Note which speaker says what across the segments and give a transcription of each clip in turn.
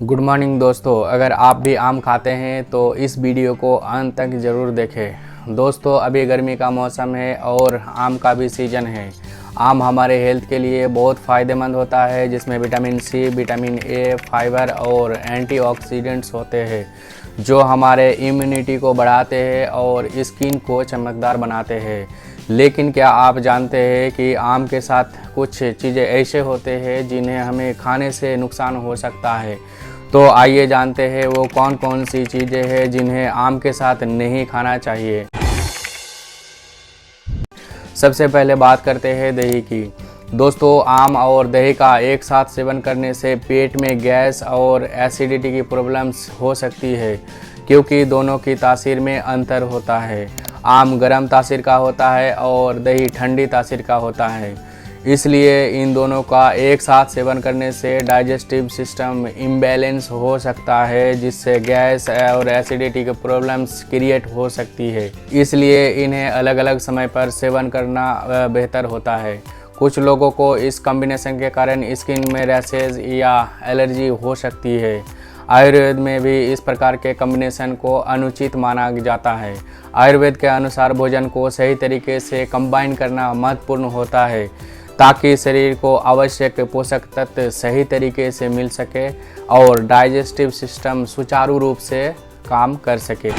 Speaker 1: Good morning दोस्तों, अगर आप भी आम खाते हैं तो इस वीडियो को अंत तक ज़रूर देखें। दोस्तों, अभी गर्मी का मौसम है और आम का भी सीज़न है। आम हमारे हेल्थ के लिए बहुत फ़ायदेमंद होता है, जिसमें vitamin C, vitamin A, fibre और एंटीऑक्सीडेंट्स होते हैं जो हमारे इम्यूनिटी को बढ़ाते हैं और स्किन को चमकदार बनाते हैं। लेकिन क्या आप जानते हैं कि आम के साथ कुछ चीज़ें ऐसे होते हैं जिन्हें हमें खाने से नुकसान हो सकता है। तो आइए जानते हैं वो कौन कौन सी चीज़ें हैं जिन्हें आम के साथ नहीं खाना चाहिए। सबसे पहले बात करते हैं दही की। दोस्तों, आम और दही का एक साथ सेवन करने से पेट में गैस और एसिडिटी की प्रॉब्लम्स हो सकती है, क्योंकि दोनों की तासीर में अंतर होता है। आम गर्म तासीर का होता है और दही ठंडी तासीर का होता है, इसलिए इन दोनों का एक साथ सेवन करने से डाइजेस्टिव सिस्टम इम्बैलेंस हो सकता है, जिससे गैस और एसिडिटी की प्रॉब्लम्स क्रिएट हो सकती है। इसलिए इन्हें अलग अलग समय पर सेवन करना बेहतर होता है। कुछ लोगों को इस कॉम्बिनेशन के कारण स्किन में रैशेज या एलर्जी हो सकती है। आयुर्वेद में भी इस प्रकार के कॉम्बिनेशन को अनुचित माना जाता है। आयुर्वेद के अनुसार भोजन को सही तरीके से कंबाइन करना महत्वपूर्ण होता है, ताकि शरीर को आवश्यक पोषक तत्व सही तरीके से मिल सके और डाइजेस्टिव सिस्टम सुचारू रूप से काम कर सके।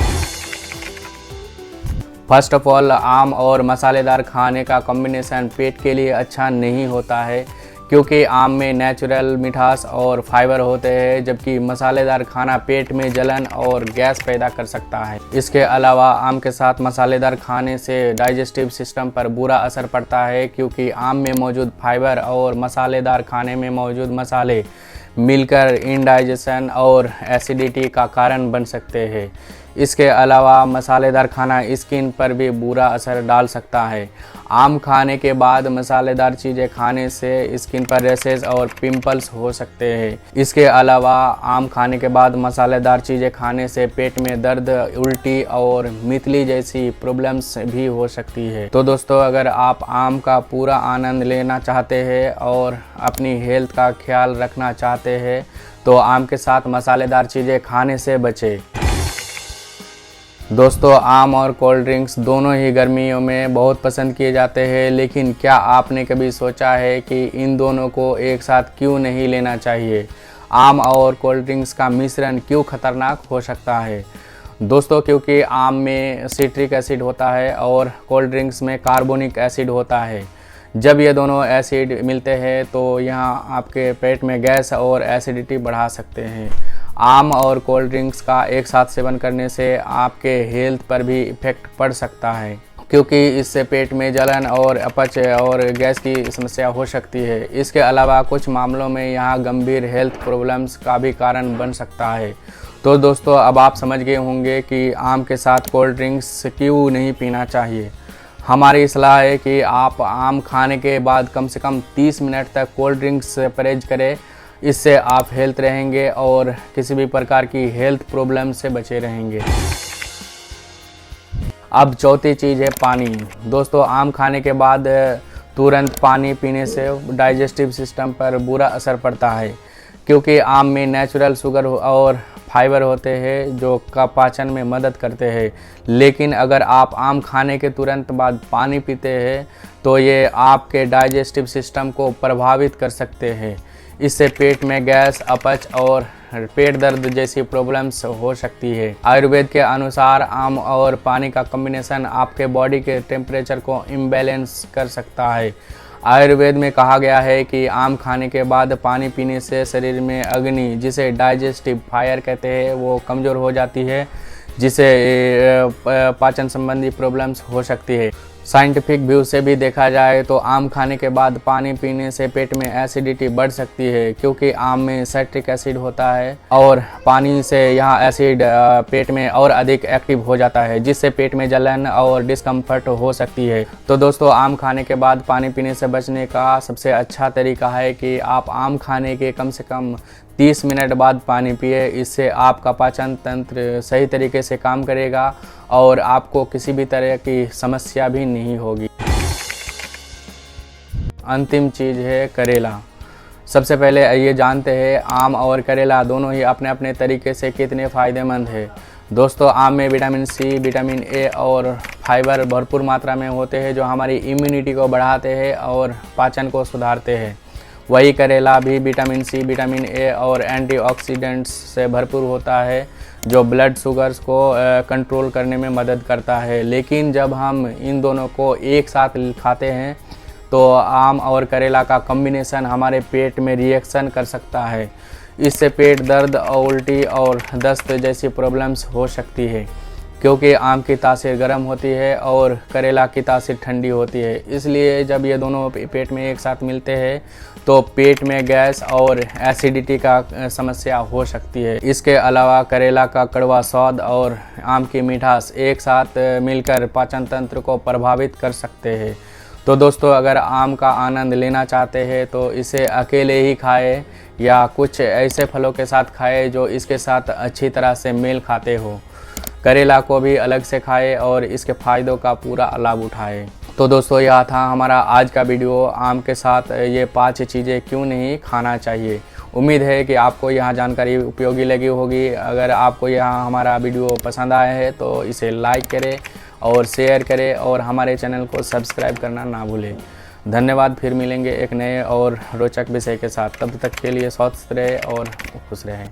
Speaker 1: फर्स्ट ऑफ ऑल, आम और मसालेदार खाने का कॉम्बिनेशन पेट के लिए अच्छा नहीं होता है, क्योंकि आम में नेचुरल मिठास और फाइबर होते हैं, जबकि मसालेदार खाना पेट में जलन और गैस पैदा कर सकता है। इसके अलावा आम के साथ मसालेदार खाने से डाइजेस्टिव सिस्टम पर बुरा असर पड़ता है, क्योंकि आम में मौजूद फाइबर और मसालेदार खाने में मौजूद मसाले मिलकर इंडाइजेशन और एसिडिटी का कारण बन सकते हैं। इसके अलावा मसालेदार खाना स्किन पर भी बुरा असर डाल सकता है। आम खाने के बाद मसालेदार चीज़ें खाने से स्किन पर रैशेज और पिंपल्स हो सकते हैं। इसके अलावा आम खाने के बाद मसालेदार चीज़ें खाने से पेट में दर्द, उल्टी और मितली जैसी प्रॉब्लम्स भी हो सकती है। तो दोस्तों, अगर आप आम का पूरा आनंद लेना चाहते हैं और अपनी हेल्थ का ख्याल रखना चाहते हैं तो आम के साथ मसालेदार चीज़ें खाने से बचें। दोस्तों, आम और कोल्ड ड्रिंक्स दोनों ही गर्मियों में बहुत पसंद किए जाते हैं, लेकिन क्या आपने कभी सोचा है कि इन दोनों को एक साथ क्यों नहीं लेना चाहिए? आम और कोल्ड ड्रिंक्स का मिश्रण क्यों खतरनाक हो सकता है? दोस्तों, क्योंकि आम में सिट्रिक एसिड होता है और कोल्ड ड्रिंक्स में कार्बोनिक एसिड होता है। जब ये दोनों एसिड मिलते हैं तो यहाँ आपके पेट में गैस और एसिडिटी बढ़ा सकते हैं। आम और कोल्ड ड्रिंक्स का एक साथ सेवन करने से आपके हेल्थ पर भी इफ़ेक्ट पड़ सकता है, क्योंकि इससे पेट में जलन और अपच और गैस की समस्या हो सकती है। इसके अलावा कुछ मामलों में यहाँ गंभीर हेल्थ प्रॉब्लम्स का भी कारण बन सकता है। तो दोस्तों, अब आप समझ गए होंगे कि आम के साथ कोल्ड ड्रिंक्स क्यों नहीं पीना चाहिए। हमारी सलाह है कि आप आम खाने के बाद कम से कम 30 मिनट तक कोल्ड ड्रिंक्स से परहेज करें। इससे आप हेल्थ रहेंगे और किसी भी प्रकार की हेल्थ प्रॉब्लम से बचे रहेंगे। अब चौथी चीज़ है पानी। दोस्तों, आम खाने के बाद तुरंत पानी पीने से डाइजेस्टिव सिस्टम पर बुरा असर पड़ता है, क्योंकि आम में नेचुरल शुगर और फाइबर होते हैं जो का पाचन में मदद करते हैं। लेकिन अगर आप आम खाने के तुरंत बाद पानी पीते हैं तो ये आपके डाइजेस्टिव सिस्टम को प्रभावित कर सकते हैं। इससे पेट में गैस, अपच और पेट दर्द जैसी प्रॉब्लम्स हो सकती है। आयुर्वेद के अनुसार आम और पानी का कॉम्बिनेशन आपके बॉडी के टेम्परेचर को इम्बैलेंस कर सकता है। आयुर्वेद में कहा गया है कि आम खाने के बाद पानी पीने से शरीर में अग्नि, जिसे डाइजेस्टिव फायर कहते हैं, वो कमज़ोर हो जाती है, जिससे पाचन संबंधी प्रॉब्लम्स हो सकती है। साइंटिफिक व्यू से भी देखा जाए तो आम खाने के बाद पानी पीने से पेट में एसिडिटी बढ़ सकती है, क्योंकि आम में सिट्रिक एसिड होता है और पानी से यहाँ एसिड पेट में और अधिक एक्टिव हो जाता है, जिससे पेट में जलन और डिस्कम्फर्ट हो सकती है। तो दोस्तों, आम खाने के बाद पानी पीने से बचने का सबसे अच्छा तरीका है कि आप आम खाने के कम से कम 30 मिनट बाद पानी पिए। इससे आपका पाचन तंत्र सही तरीके से काम करेगा और आपको किसी भी तरह की समस्या भी नहीं होगी। अंतिम चीज़ है करेला। सबसे पहले ये जानते हैं आम और करेला दोनों ही अपने अपने तरीके से कितने फ़ायदेमंद है। दोस्तों, आम में विटामिन सी, विटामिन ए और फाइबर भरपूर मात्रा में होते हैं जो हमारी इम्यूनिटी को बढ़ाते हैं और पाचन को सुधारते हैं। वही करेला भी विटामिन सी, विटामिन ए और एंटीऑक्सीडेंट्स से भरपूर होता है जो ब्लड शुगर्स को कंट्रोल करने में मदद करता है। लेकिन जब हम इन दोनों को एक साथ खाते हैं तो आम और करेला का कॉम्बिनेशन हमारे पेट में रिएक्शन कर सकता है। इससे पेट दर्द, उल्टी और दस्त जैसी प्रॉब्लम्स हो सकती है, क्योंकि आम की तासीर गर्म होती है और करेला की तासीर ठंडी होती है। इसलिए जब ये दोनों पेट में एक साथ मिलते हैं तो पेट में गैस और एसिडिटी का समस्या हो सकती है। इसके अलावा करेला का कड़वा स्वाद और आम की मिठास एक साथ मिलकर पाचन तंत्र को प्रभावित कर सकते हैं। तो दोस्तों, अगर आम का आनंद लेना चाहते हैं तो इसे अकेले ही खाएं या कुछ ऐसे फलों के साथ खाएं जो इसके साथ अच्छी तरह से मेल खाते हो। करेला को भी अलग से खाएं और इसके फ़ायदों का पूरा लाभ उठाएं। तो दोस्तों, यह था हमारा आज का वीडियो, आम के साथ ये 5 चीज़ें क्यों नहीं खाना चाहिए। उम्मीद है कि आपको यह जानकारी उपयोगी लगी होगी। अगर आपको यह हमारा वीडियो पसंद आया है तो इसे लाइक करें और शेयर करें और हमारे चैनल को सब्सक्राइब करना ना भूलें। धन्यवाद। फिर मिलेंगे एक नए और रोचक विषय के साथ। तब तक के लिए स्वस्थ रहे और खुश रहें।